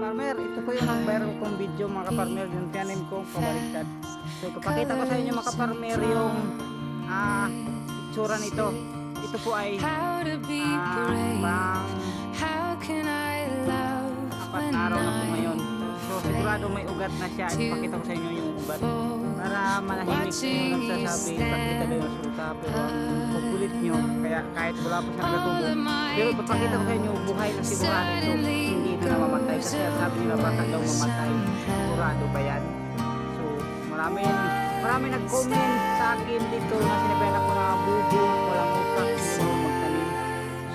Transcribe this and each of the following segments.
Farmer, ito po yung nag-viral kong video mga kaparmer, yung tiyanin ko pabaliktad. So ipapakita ko sa inyo mga kaparmer yung itsura nito. Ito po ay pang apat na araw na po ngayon. So sigurado may ugat na siya. Ipakita ko sa inyo yung ugat para manahimik po yung nagsasabi ipakita daw yung resulta, pero ang kukulit nyo kaya kahit wala po siya nagatubo, pero ipapakita ko sa inyo buhay na sigurado ito, hindi na namamatay kasi sabi nila baka daw mamatay. Sigurado ba yan? So marami nag-comment sa akin dito na sinabihan ako na bubo, walang utak, hindi mo magtanim.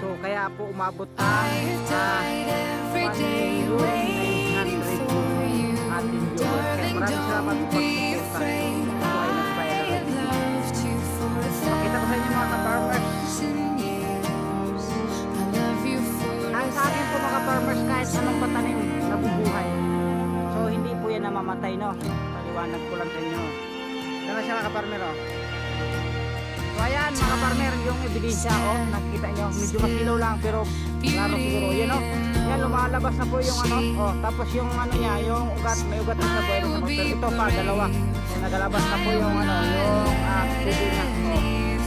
So kaya po umabot na 1,900,000 ating viewers. Kaya maraming salamat po pagsuporta. Ito ay nag-viral. Pakita ko sa inyo mga ka-farmers. Ang sa akin po mga ka-farmers, kahit anong patanim nabubuhay. So hindi po yan namamatay, no? Paliwanag ko lang sa inyo. Gano'n siya mga ka-farmer, oh. So ayan mga ka-farmer, yung ebidensya, oh, nakikita nyo, medyo masilaw lang pero klaro siguro, yun, oh. Yan, lumalabas na po yung ano, oh, tapos yung ano niya, yung ugat, may ugat na sa buhay na pero ito pa, dalawa. So nagalabas na po yung ano, yung tubo niya, oh.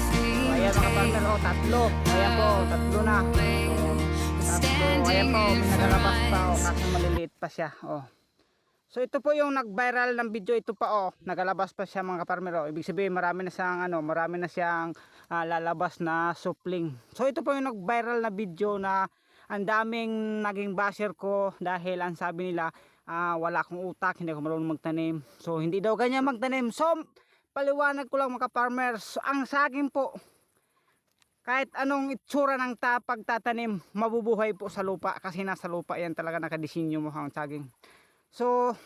So ayan mga ka-farmer, oh, tatlo. Ayan po, tatlo na. So tatlo, ayan po, may nagalabas pa, oh, kaso maliliit pa siya, oh. So ito po yung nag-viral ng video, ito pa, oh, nagalabas pa siya mga ka-farmer, oh. Ibig sabihin marami na siyang ano, marami na siyang lalabas na supling. So ito po yung nag-viral na video na ang daming naging basher ko dahil ang sabi nila wala akong utak, hindi ako marunong magtanim. So hindi daw ganyan magtanim. So paliwanag ko lang mga ka-farmers, so, ang sa akin po, kahit anong itsura ng pagtatanim, mabubuhay po sa lupa kasi nasa lupa yan talaga nakadesinyo mo ang saging. So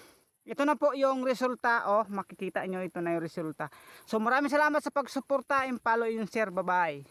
ito na po yung resulta, oh, makikita nyo ito na yung resulta. So maraming salamat sa pagsuporta and follow yung share, bye bye.